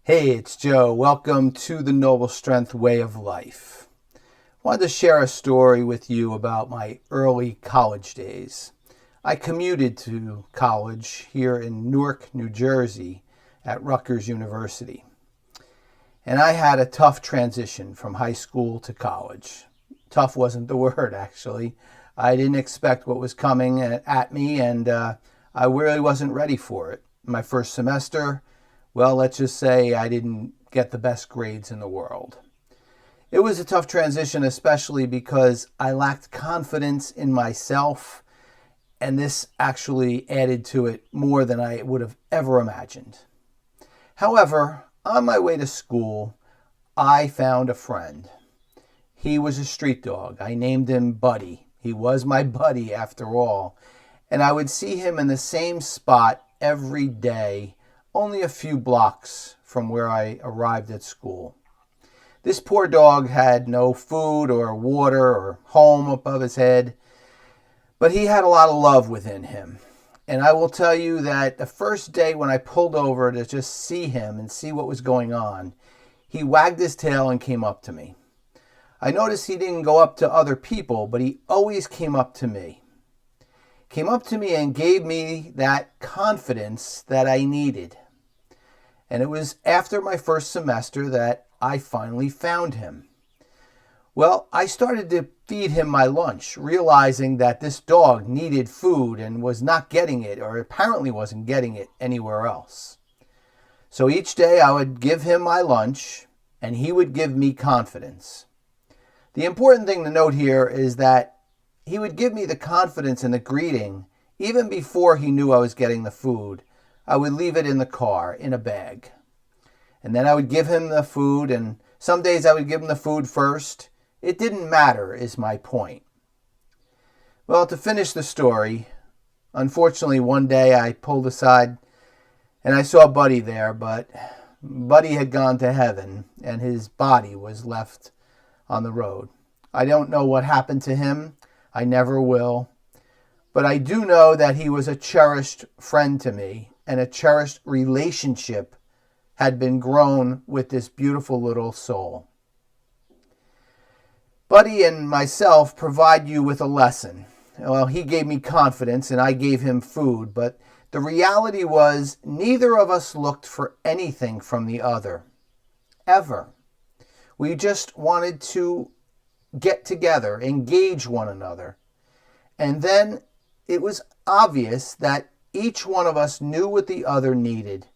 Hey, it's Joe. Welcome to the Noble Strength Way of Life. I wanted to share a story with you about my early college days. I commuted to college here in Newark, New Jersey at Rutgers University. And I had a tough transition from high school to college. Tough wasn't the word, actually. I didn't expect what was coming at me, and I really wasn't ready for it. My first semester, well, let's just say I didn't get the best grades in the world. It was a tough transition, especially because I lacked confidence in myself, and this actually added to it more than I would have ever imagined. However, on my way to school, I found a friend. He was a street dog. I named him Buddy. He was my buddy after all. And I would see him in the same spot every day, only a few blocks from where I arrived at school. This poor dog had no food or water or home above his head, but he had a lot of love within him. And I will tell you that the first day when I pulled over to just see him and see what was going on, he wagged his tail and came up to me. I noticed he didn't go up to other people, but he always came up to me. Came up to me and gave me that confidence that I needed. And it was after my first semester that I finally found him. Well, I started to feed him my lunch, realizing that this dog needed food and was not getting it, or apparently wasn't getting it anywhere else. So each day I would give him my lunch, and he would give me confidence. The important thing to note here is that he would give me the confidence and the greeting even before he knew I was getting the food. I would leave it in the car, in a bag. And then I would give him the food, and some days I would give him the food first. It didn't matter, is my point. Well, to finish the story, unfortunately one day I pulled aside and I saw Buddy there, but Buddy had gone to heaven and his body was left on the road. I don't know what happened to him. I never will. But I do know that he was a cherished friend to me, and a cherished relationship had been grown with this beautiful little soul. Buddy and myself provide you with a lesson. Well, he gave me confidence and I gave him food, but the reality was neither of us looked for anything from the other, ever. We just wanted to get together, engage one another. And then it was obvious that each one of us knew what the other needed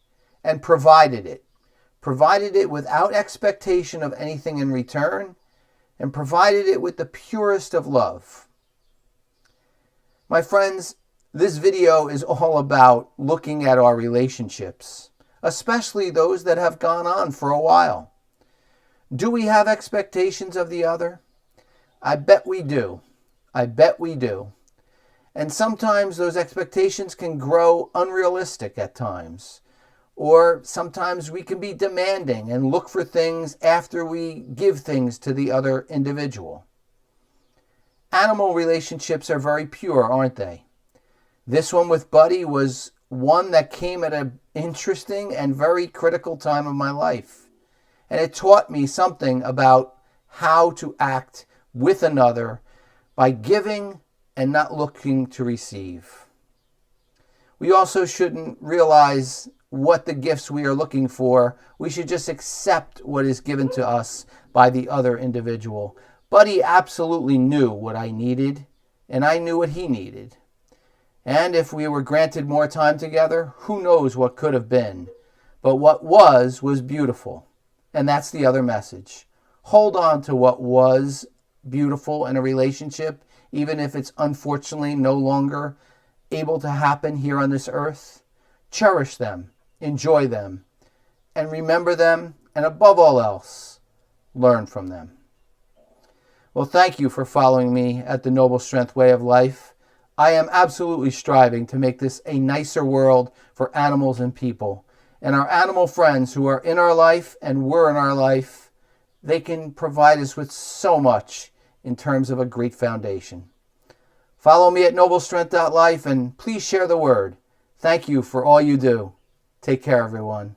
and provided it. Provided it without expectation of anything in return, and provided it with the purest of love. My friends, this video is all about looking at our relationships, especially those that have gone on for a while. Do we have expectations of the other? I bet we do. I bet we do. And sometimes those expectations can grow unrealistic at times. Or sometimes we can be demanding and look for things after we give things to the other individual. Animal relationships are very pure, aren't they? This one with Buddy was one that came at an interesting and very critical time of my life. And it taught me something about how to act with another by giving and not looking to receive. We also shouldn't realize what the gifts we are looking for. We should just accept what is given to us by the other individual. Buddy absolutely knew what I needed, and I knew what he needed. And if we were granted more time together, who knows what could have been. But what was beautiful. And that's the other message. Hold on to what was beautiful in a relationship, even if it's unfortunately no longer able to happen here on this earth. Cherish them, enjoy them, and remember them, and above all else, learn from them. Well, thank you for following me at the Noble Strength Way of Life. I am absolutely striving to make this a nicer world for animals and people. And our animal friends who are in our life and were in our life, they can provide us with so much in terms of a great foundation. Follow me at noblestrength.life and please share the word. Thank you for all you do. Take care, everyone.